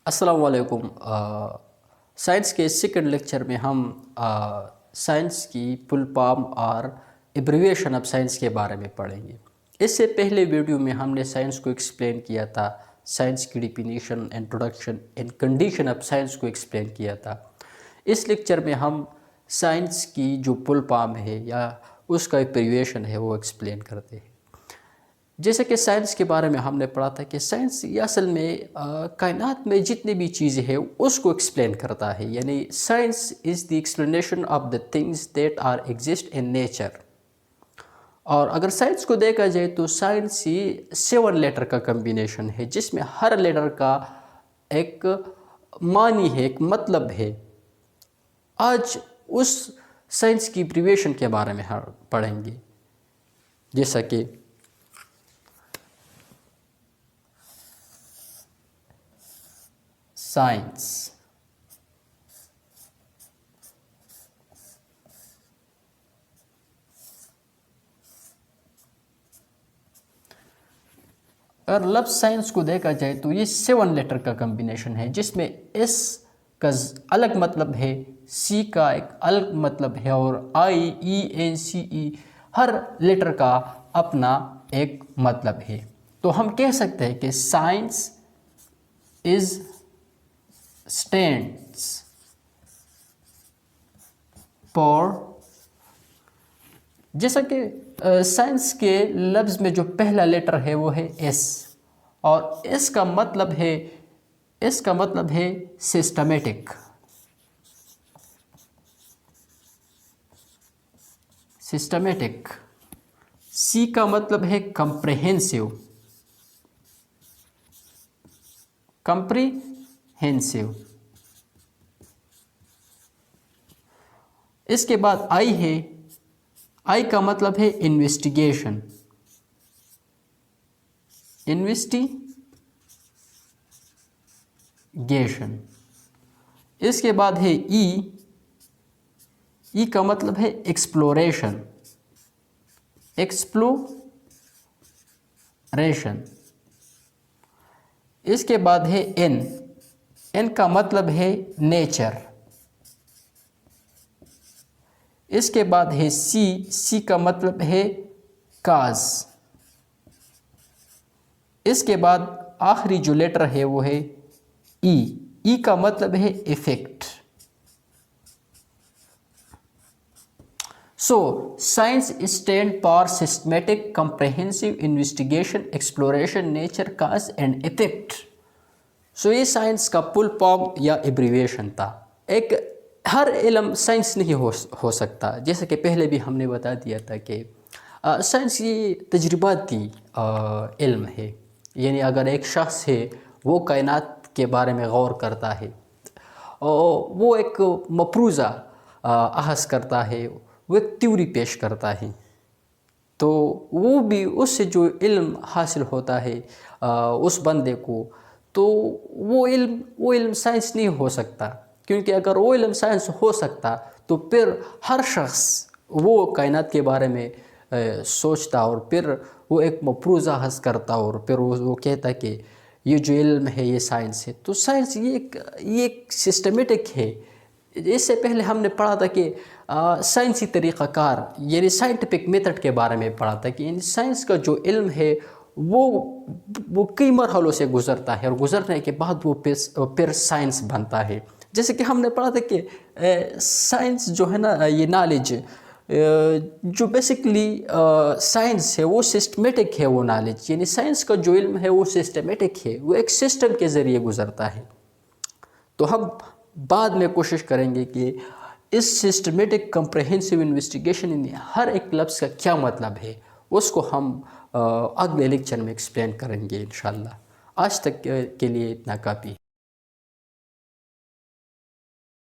السلام علیکم۔ سائنس کے سیکنڈ لیکچر میں ہم سائنس کی فل فارم اور ایبریویشن آف سائنس کے بارے میں پڑھیں گے۔ اس سے پہلے ویڈیو میں ہم نے سائنس کو ایکسپلین کیا تھا، سائنس کی definition, introduction and condition of science کو ایکسپلین کیا تھا۔ اس لیکچر میں ہم سائنس کی جو فل فارم ہے یا اس کا ایبریویشن ہے وہ ایکسپلین کرتے ہیں۔ جیسے کہ سائنس کے بارے میں ہم نے پڑھا تھا کہ سائنس یہ اصل میں کائنات میں جتنی بھی چیزیں ہیں اس کو ایکسپلین کرتا ہے، یعنی science is the explanation of the things that are exist in nature. اور اگر سائنس کو دیکھا جائے تو سائنس یہ 7 لیٹر کا کمبینیشن ہے، جس میں ہر لیٹر کا ایک معنی ہے، ایک مطلب ہے۔ آج اس سائنس کی ایبریویشن کے بارے میں پڑھیں گے، جیسا کہ سائنس، اگر لفظ سائنس کو دیکھا جائے تو یہ 7 لیٹر کا کمبینیشن ہے، جس میں ایس کا الگ مطلب ہے، سی کا ایک الگ مطلب ہے، اور آئی، ای، این، سی، ای، ہر لیٹر کا اپنا ایک مطلب ہے۔ تو ہم کہہ سکتے ہیں کہ سائنس از stands for، جیسا کہ سائنس کے لفظ میں جو پہلا لیٹر ہے وہ ہے ایس، اور ایس کا مطلب ہے سسٹمیٹک۔ سی کا مطلب ہے کمپریہنسو۔ اس کے بعد آئی ہے، آئی کا مطلب ہے انویسٹیگیشن۔ اس کے بعد ہے ای، ای کا مطلب ہے ایکسپلوریشن۔ اس کے بعد ہے این، این کا مطلب ہے نیچر۔ اس کے بعد ہے سی، سی کا مطلب ہے کاز۔ اس کے بعد آخری جو لیٹر ہے وہ ہے ای، ای کا مطلب ہے effect. So science stand for systematic, comprehensive, investigation, exploration, nature, cause and effect. So یہ سائنس کا فل فارم یا ایبریویشن تھا۔ ایک ہر علم سائنس نہیں ہو سکتا، جیسا کہ پہلے بھی ہم نے بتا دیا تھا کہ سائنس یہ تجرباتی علم ہے، یعنی اگر ایک شخص ہے وہ کائنات کے بارے میں غور کرتا ہے، وہ ایک مفروضہ اخذ کرتا ہے، وہ ایک تیوری پیش کرتا ہے، تو وہ بھی اس سے جو علم حاصل ہوتا ہے اس بندے کو، تو وہ علم سائنس نہیں ہو سکتا، کیونکہ اگر وہ علم سائنس ہو سکتا تو پھر ہر شخص وہ کائنات کے بارے میں سوچتا اور پھر وہ ایک مفروضہ اخذ کرتا اور پھر وہ کہتا کہ یہ جو علم ہے یہ سائنس ہے۔ تو سائنس یہ ایک سسٹمیٹک ہے۔ اس سے پہلے ہم نے پڑھا تھا کہ سائنسی طریقہ کار یعنی سائنٹیفک میتھڈ کے بارے میں پڑھا تھا کہ سائنس کا جو علم ہے وہ کئی مرحلوں سے گزرتا ہے، اور گزرنے کے بعد وہ پھر سائنس بنتا ہے۔ جیسے کہ ہم نے پڑھا تھا کہ سائنس جو ہے نا، یہ نالج جو بیسکلی سائنس ہے وہ سسٹمیٹک ہے، وہ نالج یعنی سائنس کا جو علم ہے وہ سسٹمیٹک ہے، وہ ایک سسٹم کے ذریعے گزرتا ہے۔ تو ہم بعد میں کوشش کریں گے کہ اس سسٹمیٹک کمپریہنسو انویسٹیگیشن ہر ایک لفظ کا کیا مطلب ہے، اس کو ہم اگلے لیکچر میں ایکسپلین کریں گے انشاءاللہ۔ آج تک کے لیے اتنا کافی ہے۔